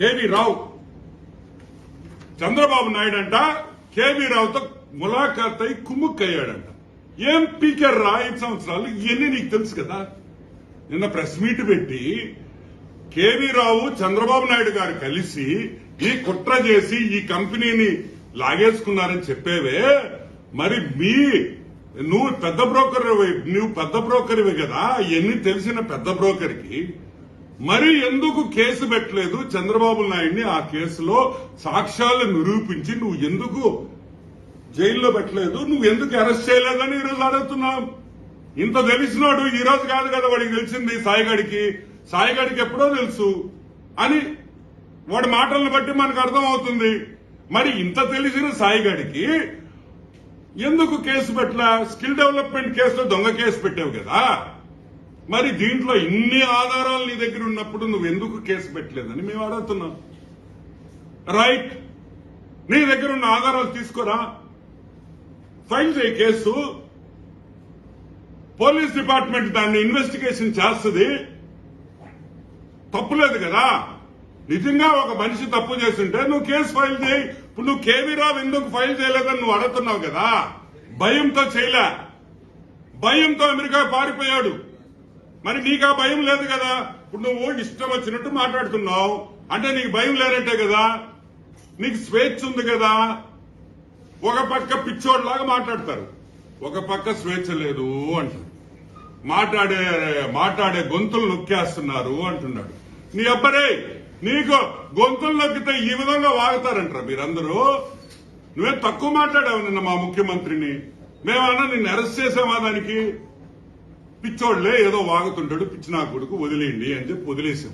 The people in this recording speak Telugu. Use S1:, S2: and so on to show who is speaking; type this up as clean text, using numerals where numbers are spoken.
S1: కేవీ రావు చంద్రబాబు నాయుడు అంట కేవీ రావుతో ములాఖాత్ అయి కుమ్ముక్కయ్యాడంట. ఏం పీకర్ రా 5 సంవత్సరాలు ఇవన్నీ నీకు తెలుసు కదా. నిన్న ప్రెస్ మీట్ పెట్టి కేవీ రావు చంద్రబాబు నాయుడు గారు కలిసి ఈ కుట్ర చేసి ఈ కంపెనీని లాగేసుకున్నారని చెప్పేవే. మరి నువ్వు పెద్ద బ్రోకర్వే కదా, ఇవన్నీ తెలిసిన పెద్ద బ్రోకర్కి మరి ఎందుకు కేసు పెట్టలేదు చంద్రబాబు నాయుడిని? ఆ కేసులో సాక్ష్యాలు నిరూపించి నువ్వు ఎందుకు జైల్లో పెట్టలేదు, నువ్వు ఎందుకు అరెస్ట్ చేయలేదని ఈరోజు అడుగుతున్నాం. ఇంత తెలిసినోడు ఈ రోజు కాదు కదా వాడికి తెలిసింది. సాయిగడికి ఎప్పుడో తెలుసు అని వాడి మాటలను బట్టి మనకు అర్థం అవుతుంది. మరి ఇంత తెలిసిన సాయిగడికి ఎందుకు కేసు పెట్టలా? స్కిల్ డెవలప్మెంట్ కేసులో దొంగ కేసు పెట్టావు కదా. మరి దీంట్లో ఇన్ని ఆధారాలు నీ దగ్గర ఉన్నప్పుడు నువ్వు ఎందుకు కేసు పెట్టలేదని మేము అడుగుతున్నాం. రైట్, నీ దగ్గర ఉన్న ఆధారాలు తీసుకోరా, ఫైల్ చేయి కేసు. పోలీస్ డిపార్ట్మెంట్ దాన్ని ఇన్వెస్టిగేషన్ చేస్తుంది, తప్పులేదు కదా. నిజంగా ఒక మనిషి తప్పు చేస్తుంటే నువ్వు కేసు ఫైల్ చేయి. ఇప్పుడు నువ్వు కేవీ రావు ఎందుకు ఫైల్ చేయలేదని నువ్వు అడుగుతున్నావు కదా. భయంతో చేయలే, భయంతో అమెరికా పారిపోయాడు. మరి నీకు ఆ భయం లేదు కదా. ఇప్పుడు నువ్వు ఇష్టం వచ్చినట్టు మాట్లాడుతున్నావు అంటే నీకు భయం లేనట్టే కదా, నీకు స్వేచ్ఛ ఉంది కదా. ఒక పక్క పిచ్చోడ్లాగా మాట్లాడతారు, ఒక పక్క స్వేచ్ఛ లేదు అంటారు. మాట్లాడే గొంతులు నొక్కేస్తున్నారు అంటున్నాడు. నీ అబ్బరే, నీకు గొంతులు నొక్కితే ఈ విధంగా వాగుతారంటారా మీరందరూ? నువ్వే తక్కువ మాట్లాడావు నిన్న మా ముఖ్యమంత్రిని. మేమన్నా నిన్ను అరెస్ట్ చేసామా? దానికి పిచ్చోళ్లే ఏదో వాగుతుంటాడు, పిచ్చి నా కొడుకు వదిలేయండి అని చెప్పి వదిలేసాం.